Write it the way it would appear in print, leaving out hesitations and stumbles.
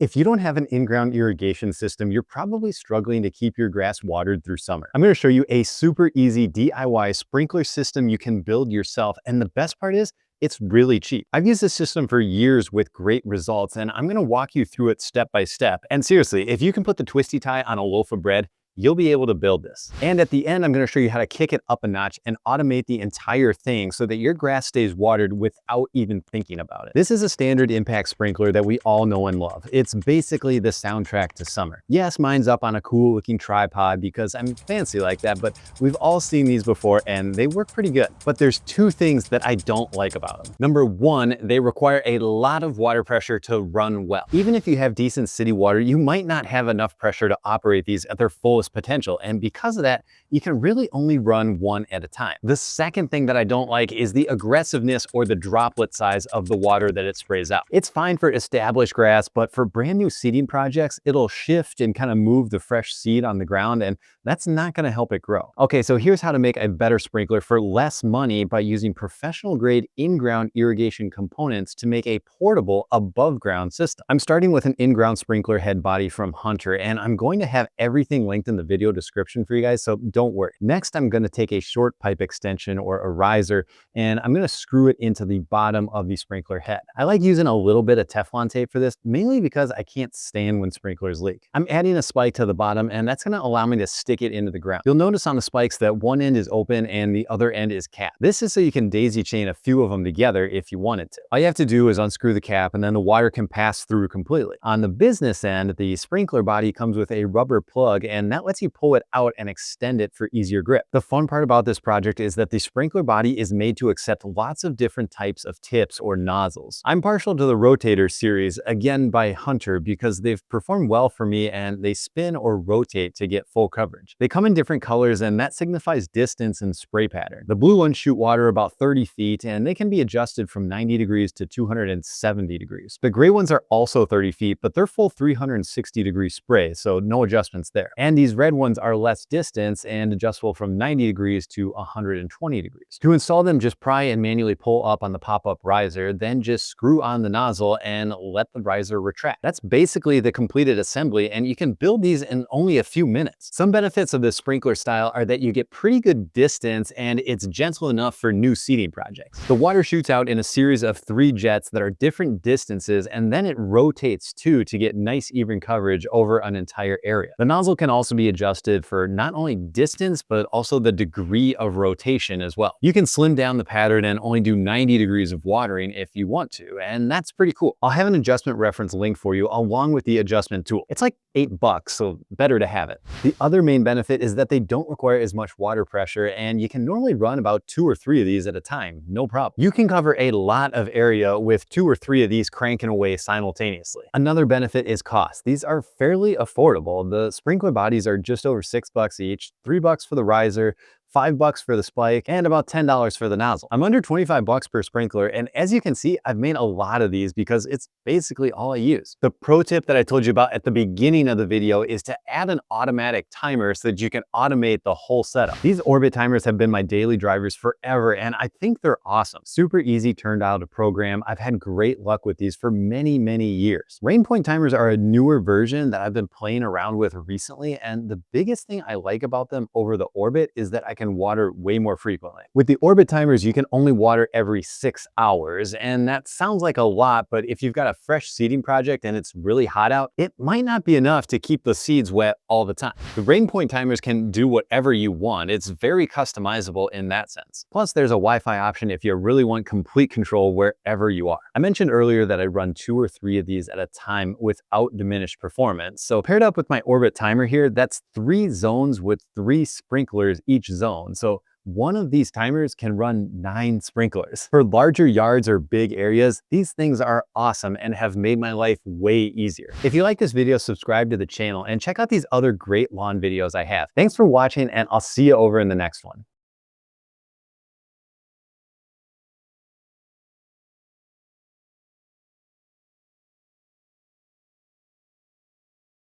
If you don't have an in-ground irrigation system, you're probably struggling to keep your grass watered through summer. I'm going to show you a super easy DIY sprinkler system you can build yourself. And the best part is, it's really cheap. I've used this system for years with great results, and I'm going to walk you through it step by step. And seriously, if you can put the twisty tie on a loaf of bread, you'll be able to build this. And at the end, I'm going to show you how to kick it up a notch and automate the entire thing so that your grass stays watered without even thinking about it. This is a standard impact sprinkler that we all know and love. It's basically the soundtrack to summer. Yes, mine's up on a cool looking tripod because I'm fancy like that, but we've all seen these before and they work pretty good. But there's two things that I don't like about them. Number one, they require a lot of water pressure to run well. Even if you have decent city water, you might not have enough pressure to operate these at their fullest potential, and because of that, you can really only run one at a time. The second thing that I don't like is the aggressiveness or the droplet size of the water that it sprays out. It's fine for established grass, but for brand new seeding projects, it'll shift and kind of move the fresh seed on the ground, and that's not going to help it grow. Okay, so here's how to make a better sprinkler for less money by using professional grade in-ground irrigation components to make a portable above ground system. I'm starting with an in-ground sprinkler head body from Hunter, and I'm going to have everything linked in the video description for you guys, so don't worry. Next, I'm going to take a short pipe extension or a riser, and I'm going to screw it into the bottom of the sprinkler head. I like using a little bit of Teflon tape for this, mainly because I can't stand when sprinklers leak. I'm adding a spike to the bottom, and that's going to allow me to stick it into the ground. You'll notice on the spikes that one end is open and the other end is capped. This is so you can daisy chain a few of them together if you wanted to. All you have to do is unscrew the cap, and then the water can pass through completely. On the business end, the sprinkler body comes with a rubber plug, and that lets you pull it out and extend it for easier grip. The fun part about this project is that the sprinkler body is made to accept lots of different types of tips or nozzles. I'm partial to the rotator series, again by Hunter, because they've performed well for me and they spin or rotate to get full coverage. They come in different colors, and that signifies distance and spray pattern. The blue ones shoot water about 30 feet, and they can be adjusted from 90 degrees to 270 degrees. The gray ones are also 30 feet, but they're full 360-degree spray, so no adjustments there. And these red ones are less distance and adjustable from 90 degrees to 120 degrees. To install them, just pry and manually pull up on the pop-up riser, then just screw on the nozzle and let the riser retract. That's basically the completed assembly, and you can build these in only a few minutes. Some benefits of this sprinkler style are that you get pretty good distance and it's gentle enough for new seeding projects. The water shoots out in a series of 3 jets that are different distances, and then it rotates too to get nice even coverage over an entire area. The nozzle can also be adjusted for not only distance, but also the degree of rotation as well. You can slim down the pattern and only do 90 degrees of watering if you want to, and that's pretty cool. I'll have an adjustment reference link for you along with the adjustment tool. It's like $8, so better to have it. The other main benefit is that they don't require as much water pressure, and you can normally run about 2 or 3 of these at a time, no problem. You can cover a lot of area with 2 or 3 of these cranking away simultaneously. Another benefit is cost. These are fairly affordable. The sprinkler bodies are just over $6 each, $3 for the riser, $5 for the spike, and about $10 for the nozzle. I'm under $25 per sprinkler, and as you can see, I've made a lot of these because it's basically all I use. The pro tip that I told you about at the beginning of the video is to add an automatic timer so that you can automate the whole setup. These Orbit timers have been my daily drivers forever, and I think they're awesome. Super easy turned out to program. I've had great luck with these for many, many years. Rain point timers are a newer version that I've been playing around with recently, and the biggest thing I like about them over the Orbit is that I can water way more frequently. With the Orbit timers, you can only water every 6 hours, and that sounds like a lot, but if you've got a fresh seeding project and it's really hot out, it might not be enough to keep the seeds wet all the time. The rain point timers can do whatever you want. It's very customizable in that sense. Plus, there's a Wi-Fi option if you really want complete control wherever you are. I mentioned earlier that I run 2 or 3 of these at a time without diminished performance. So paired up with my Orbit timer here, that's 3 zones with 3 sprinklers each zone. So one of these timers can run 9 sprinklers. For larger yards or big areas, these things are awesome and have made my life way easier. If you like this video, subscribe to the channel and check out these other great lawn videos I have. Thanks for watching, and I'll see you over in the next one.